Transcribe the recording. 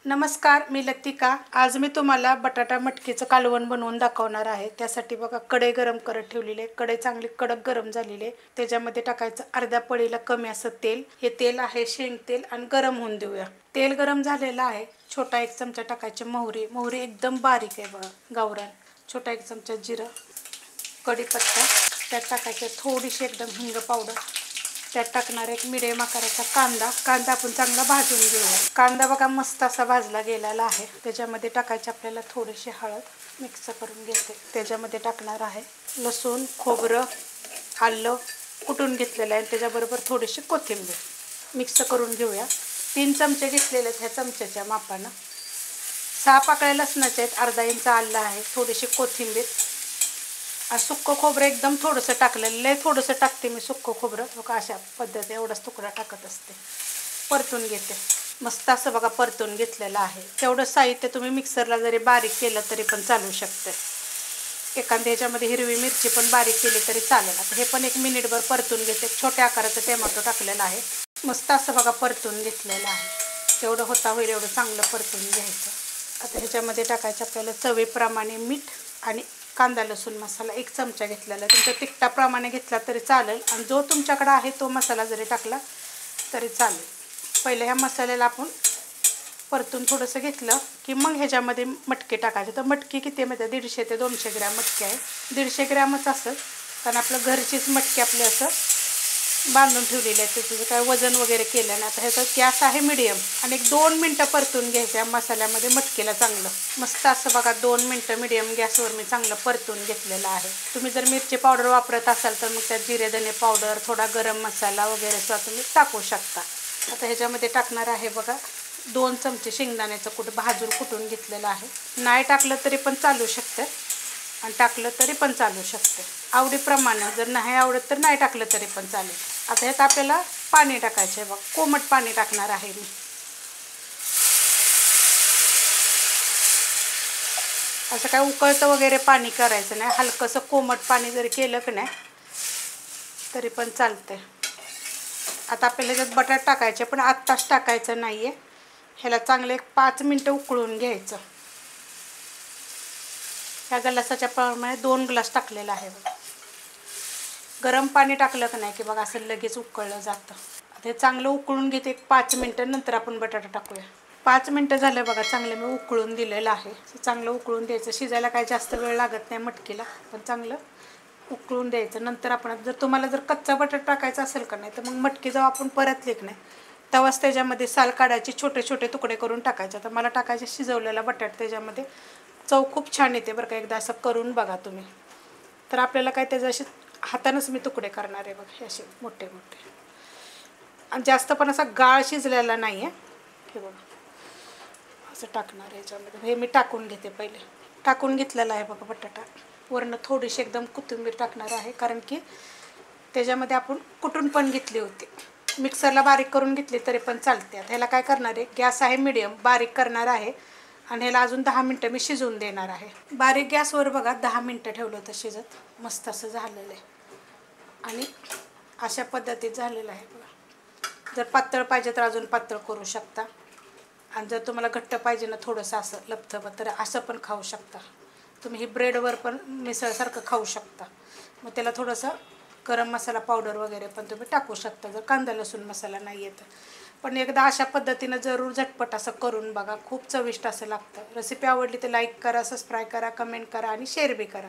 नमस्कार, मी लतिका। आज मी तुम्हाला बटाटा मटकीचं कालवण बनवून दाखवणार आहे। त्यासाठी बघा कढई गरम करत ठेवलेली आहे। कढई चांगली कडक गरम झालेली आहे। त्याच्यामध्ये टाकायचं अर्ध्या पळीला कमी असं तेल। हे तेल आहे शेंग तेल आणि गरम होऊन देऊया। तेल गरम झालेलं आहे। छोटा 1 चमचा टाकायची मोहरी। मोहरी एकदम बारीक आहे बघा, गावरान। छोटा 1 चमचा जिरं, कढीपत्ता, त्यात टाकायचं थोडीशी एकदम हिंग पावडर। त्यात टाकणार एक मिडियम आकाराचा कांदा। कांदा आपण चांगला भाजून घेऊया। कांदा बघा मस्त असा भाजला गेलेला आहे। त्याच्यामध्ये टाकायची आपल्याला थोडीशी हळद, मिक्स करून घेते। त्याच्यामध्ये टाकणार आहे लसूण, खोबरं, आलं कुटून घेतलेलं आहे। त्याच्याबरोबर थोडीशी कोथिंबीर मिक्स करून घेऊया। 3 चमचे घेतलेले आहेत ह्या चमच्याच्या मापानं। 6 पाकळ्या लसणाच्या आहेत, अर्धा इंच आलं आहे, थोडीशी कोथिंबीर, सुक्कं खोबरं एकदम थोडंसं टाकलेलं, लय थोडंसं टाकते मी सुक्कं खोबरं। बघा अशा पद्धतीने एवढाच तुकडा टाकत असते। परतून घेते मस्त असं बघा, परतून घेतलेलं आहे। तेवढं साहित्य तुम्ही मिक्सरला जरी बारीक केलं तरी पण चालू शकते। एखाद्या ह्याच्यामध्ये हिरवी मिरची पण बारीक केली तरी चालेल। आता हे पण 1 मिनिटभर परतून घेते। छोट्या आकाराचं टोमॅटो टाकलेलं आहे। मस्त असं बघा परतून घेतलेलं आहे। जेवढं होता होईल एवढं चांगलं परतून घ्यायचं। आता ह्याच्यामध्ये टाकायचं आपल्याला चवीप्रमाणे मीठ आणि कांदा लसूण मसाला 1 चमचा घेतलेला आहे। तुमच्या तिखटाप्रमाणे घेतला तरी चालेल आणि जो तुमच्याकडे आहे तो मसाला जरी टाकला तरी चालेल। पहिले ह्या मसाल्याला आपण परतून थोडंसं घेतलं की मग ह्याच्यामध्ये मटकी टाकायचे। तर मटकी किती आहे 150 ते 200 ग्रॅम मटकी आहे। 150 ग्रॅमच असेल, कारण आपलं घरचीच मटकी आपली असं बांधून ठेवलेली आहे। त्याचं काय वजन वगैरे केलं नाही। आता ह्याचा गॅस आहे मीडियम आणि 2 मिनटं परतून घ्यायचं या मसाल्यामध्ये मटकीला चांगलं। मस्त असं बघा 2 मिनटं मीडियम गॅसवर मी चांगलं परतून घेतलेलं आहे। तुम्ही जर मिरची पावडर वापरत असाल तर मग त्यात जिरे धने पावडर, थोडा गरम मसाला वगैरे सुद्धा तुम्ही टाकू शकता। आता ह्याच्यामध्ये टाकणार आहे बघा 2 चमचे शेंगदाण्याचं कूट भाजून कुटून घेतलेलं आहे। नाही टाकलं तरी पण चालू शकते आणि टाकलं तरी पण चालू शकते, आवडीप्रमाणे। जर नाही आवडत तर नाही टाकलं तरी पण चालेल। आता ह्यात आपल्याला पाणी टाकायचं आहे बघ, कोमट पाणी टाकणार आहे मी। असं काय उकळतं वगैरे पाणी करायचं नाही, हलकंसं कोमट पाणी जरी केलं की नाही तरी पण चालते। आता आपल्याला ह्याच्यात बटाटा टाकायचे, पण आत्ताच टाकायचं नाही आहे। ह्याला चांगले 5 मिनटं उकळून घ्यायचं। ह्या ग्लासाच्या प्रमाणे 2 ग्लास टाकलेला आहे बघा। गरम पाणी टाकलं की नाही की बघा असं लगेच उकळलं जातं। आता हे चांगलं उकळून घेते 1 5 मिनटं, नंतर आपण बटाटा टाकूया। 5 मिनटं झालं बघा, चांगलं मी उकळून दिलेलं आहे। चांगलं उकळून द्यायचं। शिजायला काय जास्त वेळ लागत नाही मटकीला, पण चांगलं उकळून द्यायचं। नंतर आपण जर तुम्हाला जर कच्चा बटाटा टाकायचा असेल का नाही तर मग मटकी जेव्हा आपण परतली की नाही तेव्हाच त्याच्यामध्ये साल काढायची, छोटे छोटे तुकडे करून टाकायचे। तर मला टाकायचे शिजवलेला बटाटा, त्याच्यामध्ये चव खूप छान येते बरं का। एकदा असं करून बघा तुम्ही। तर आपल्याला काय त्याचे असे हातानंच मी तुकडे करणार आहे बघा, हे असे मोठे मोठे, आणि जास्त पण असा गाळ शिजलेला नाही आहे। हे बघा असं टाकणार आहे ह्याच्यामध्ये। हे मी टाकून घेते, पहिले टाकून घेतलेला आहे बघा बटाटा। वरनं थोडीशी एकदम कोथिंबीर टाकणार आहे, कारण की त्याच्यामध्ये आपण कुटून पण घेतली होती, मिक्सरला बारीक करून घेतली तरी पण चालते। आता ह्याला काय करणार आहे, गॅस आहे मीडियम, बारीक करणार आहे आणि ह्याला अजून 10 मिनटं मी शिजवून देणार आहे। बारीक गॅसवर बघा 10 मिनटं ठेवलं होतं शिजत, मस्त असं झालेलं आहे आणि अशा पद्धतीत झालेलं आहे बघा। जर पातळ पाहिजे तर अजून पातळ करू शकता, आणि जर तुम्हाला घट्ट पाहिजे ना थोडंसं असं लपथबत तर असं पण खाऊ शकता तुम्ही। ही ब्रेडवर पण मिसळसारखं खाऊ शकता। मग त्याला थोडंसं गरम मसाला पावडर वगैरे पण तुम्ही टाकू शकता, जर कांदा लसूण मसाला नाही येत। पण एकदा अशा पद्धतीनं जरूर झटपट असं करून बघा, खूप चविष्ट असं लागतं। रेसिपी आवडली तर लाईक करा, सबस्क्राईब करा, कमेंट करा आणि शेअर बी करा।